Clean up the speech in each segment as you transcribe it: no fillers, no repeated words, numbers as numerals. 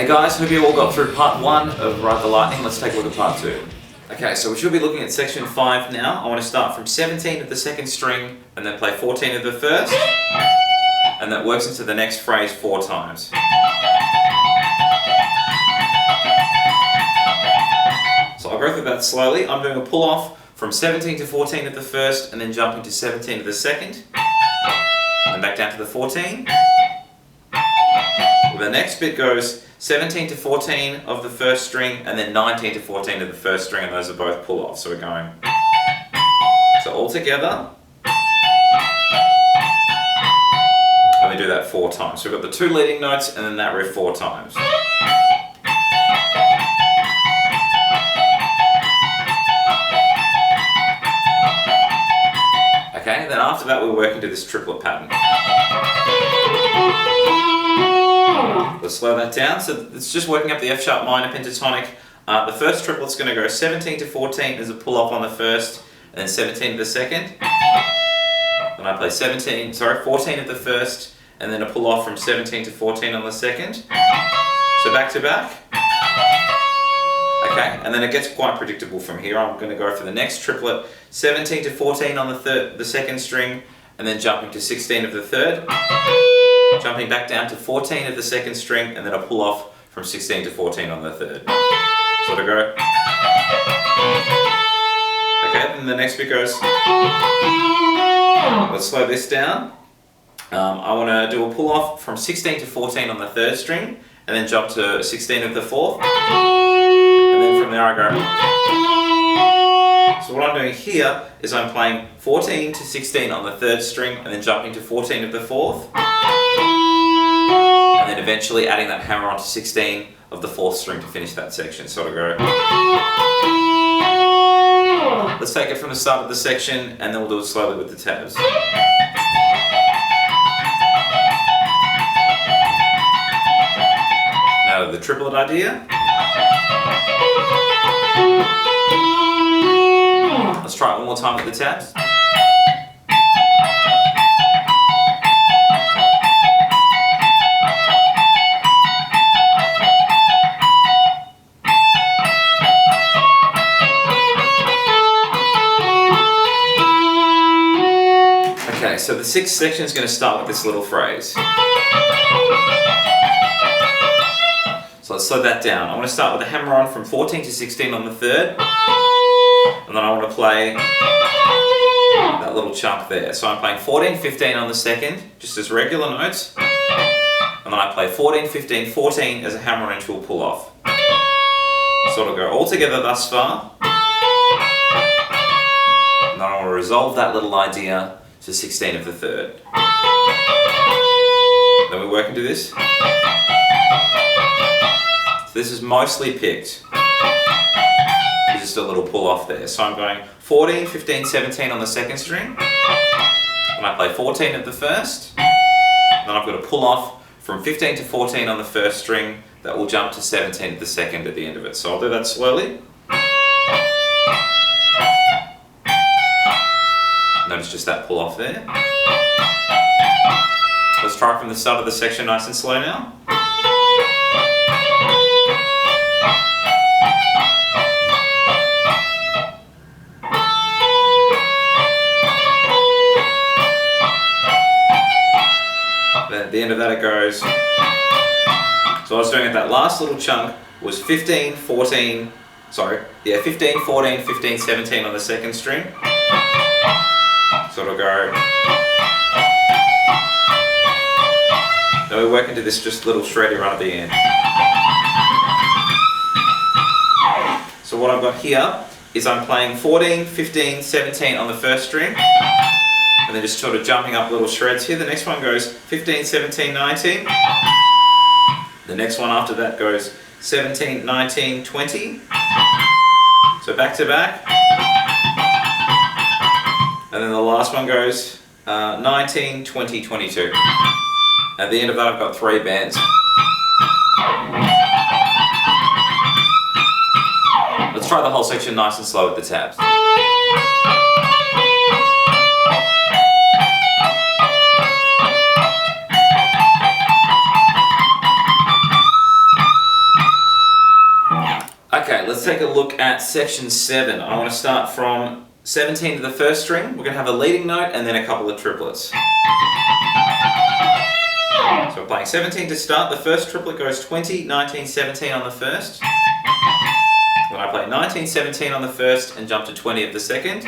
Hey guys, hope you all got through part 1 of Ride the Lightning. Let's take a look at part 2. Okay, so we should be looking at section 5 now. I want to start from 17 of the second string and then play 14 of the first. And that works into the next phrase 4 times. So I'll go through that slowly. I'm doing a pull off from 17 to 14 of the first and then jumping to 17 of the second. And back down to the 14. The next bit goes 17 to 14 of the first string and then 19 to 14 of the first string, and those are both pull offs. So we're going. So all together. And we do that 4 times. So we've got the 2 leading notes and then that riff 4 times. Okay, then after that we work into this triplet pattern. Let's slow that down. So it's just working up the F sharp minor pentatonic. The first triplet's going to go 17 to 14 as a pull off on the first, and then 17 to the second. Then I play 14 of the first, and then a pull off from 17 to 14 on the second. So back to back. Okay, and then it gets quite predictable from here. I'm going to go for the next triplet, 17 to 14 on the second string, and then jumping to 16 of the third. Jumping back down to 14 of the second string, and then a pull off from 16 to 14 on the third. So to go. Okay, then the next bit goes. Let's slow this down. I want to do a pull off from 16 to 14 on the third string, and then jump to 16 of the fourth. And then from there I go. So what I'm doing here is I'm playing 14 to 16 on the third string, and then jumping to 14 of the fourth. And then eventually adding that hammer onto 16 of the fourth string to finish that section. So to go. Let's take it from the start of the section and then we'll do it slowly with the tabs. Now the triplet idea. Let's try it one more time with the tabs. Okay, so the 6th section is going to start with this little phrase. So let's slow that down. I want to start with a hammer on from 14 to 16 on the third. And then I want to play that little chunk there. So I'm playing 14, 15 on the second, just as regular notes. And then I play 14, 15, 14 as a hammer on into a pull off. So it'll go all together thus far. And then I want to resolve that little idea to 16 of the third. Then we work into this. So this is mostly picked. It's just a little pull off there. So I'm going 14, 15, 17 on the second string. And I play 14 of the first. Then I've got a pull off from 15 to 14 on the first string that will jump to 17 of the second at the end of it. So I'll do that slowly. Notice just that pull off there. Let's try from the start of the section nice and slow now. Then at the end of that it goes. So I was doing it, that last little chunk was 15, 14, 15, 14, 15, 17 on the second string. So it'll go. Then we work into this just little shreddy run at the end. So what I've got here is I'm playing 14, 15, 17 on the first string. And then just sort of jumping up little shreds here. The next one goes 15, 17, 19. The next one after that goes 17, 19, 20. So back to back. And then the last one goes 19, 20, 22. At the end of that I've got 3 bands. Let's try the whole section nice and slow with the tabs. let's take a look at section 7. I want to start from 17 to the first string. We're going to have a leading note and then a couple of triplets. So we're playing 17 to start. The first triplet goes 20, 19, 17 on the first. Then I play 19, 17 on the first and jump to 20 of the second.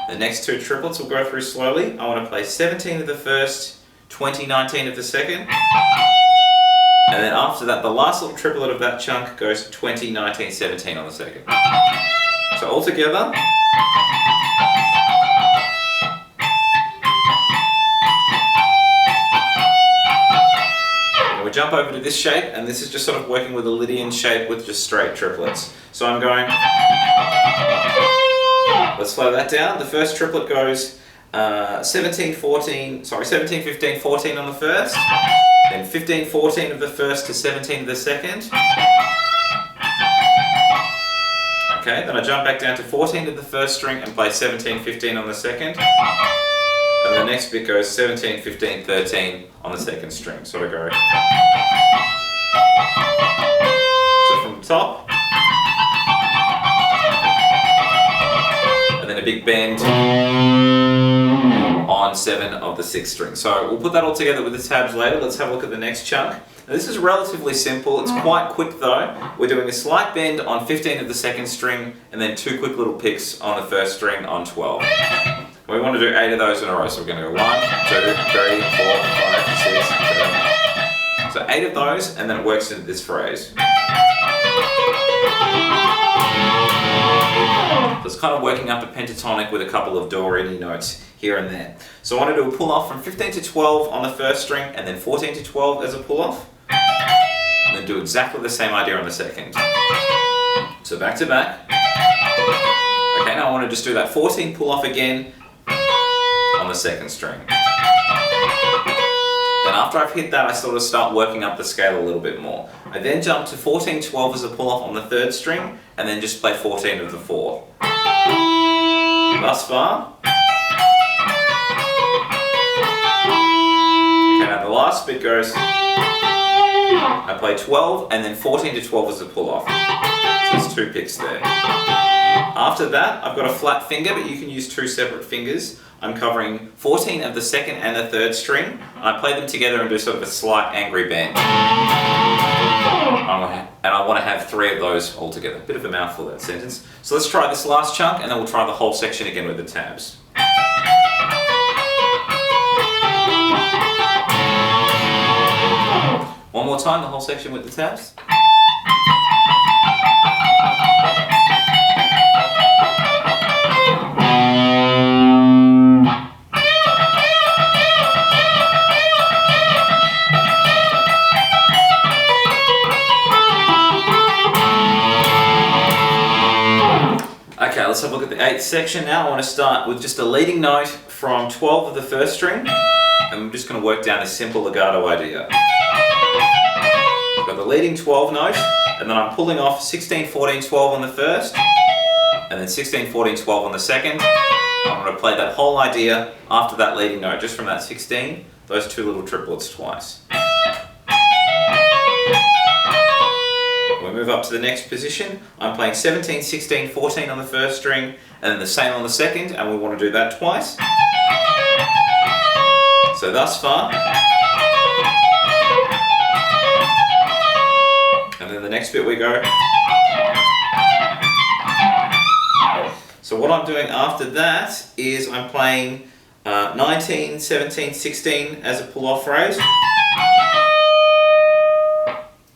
The next two triplets will go through slowly. I want to play 17 of the first, 20, 19 of the second. And then after that, the last little triplet of that chunk goes 20, 19, 17 on the second. So all together. And we jump over to this shape, and this is just sort of working with a Lydian shape with just straight triplets. So I'm going, let's slow that down. The first triplet goes 17, 15, 14 on the first. Then 15, 14 of the first to 17 of the second. Okay, then I jump back down to 14 of the first string and play 17, 15 on the second. And the next bit goes 17, 15, 13 on the second string. So I go. So from the top. And then a big bend on 7 of the 6th string. So we'll put that all together with the tabs later. Let's have a look at the next chunk. Now this is relatively simple. It's quite quick though. We're doing a slight bend on 15 of the 2nd string and then 2 quick little picks on the 1st string on 12. We want to do 8 of those in a row. So we're going to go 1, 2, 3, 4, 5, 6, 7. So 8 of those, and then it works into this phrase. So it's kind of working up a pentatonic with a couple of do, re, mi notes here and there. So I want to do a pull off from 15 to 12 on the 1st string and then 14 to 12 as a pull off. And then do exactly the same idea on the 2nd. So back to back. Okay, now I want to just do that 14 pull off again on the 2nd string. Then after I've hit that, I sort of start working up the scale a little bit more. I then jump to 14, 12 as a pull off on the 3rd string and then just play 14 of the 4. Thus far. Now the last bit goes, I play 12 and then 14 to 12 as a pull off. So there's 2 picks there. After that, I've got a flat finger, but you can use 2 separate fingers. I'm covering 14 of the 2nd and the 3rd string. And I play them together and do sort of a slight angry bend. And I want to have 3 of those all together. Bit of a mouthful, that sentence. So let's try this last chunk and then we'll try the whole section again with the tabs. One more time, the whole section with the tabs. Okay, let's have a look at the 8th section now. I want to start with just a leading note from 12 of the 1st string. And I'm just going to work down a simple legato idea. I've got the leading 12 note, and then I'm pulling off 16, 14, 12 on the 1st, and then 16, 14, 12 on the 2nd. I'm going to play that whole idea after that leading note, just from that 16, those 2 little triplets twice. We move up to the next position. I'm playing 17, 16, 14 on the 1st string, and then the same on the 2nd, and we want to do that twice. So thus far. And then the next bit we go. So what I'm doing after that is I'm playing 19, 17, 16 as a pull-off phrase.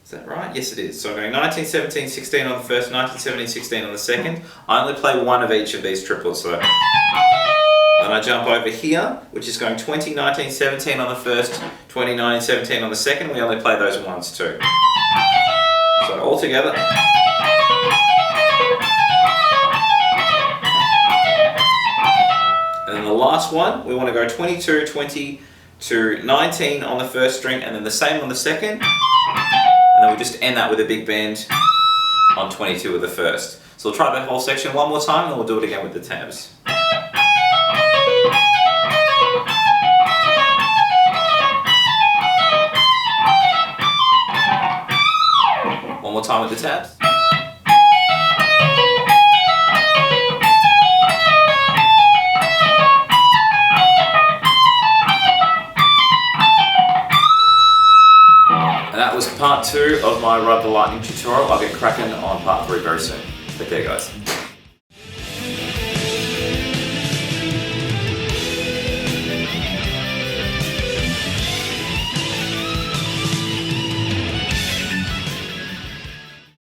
Is that right? Yes it is. So I'm going 19, 17, 16 on the 1st, 19, 17, 16 on the 2nd. I only play 1 of each of these triplets though. Then I jump over here, which is going 20, 19, 17 on the 1st, 20, 19, 17 on the 2nd. We only play those ones too. So all together. And then the last one, we want to go 22, 20 to 19 on the 1st string, and then the same on the 2nd. And then we just end that with a big bend on 22 of the 1st. So we'll try that whole section one more time, and then we'll do it again with the tabs. One more time with the tabs. part 2 of my Ride the Lightning tutorial. I'll get cracking on part 3 very soon. Take care, guys.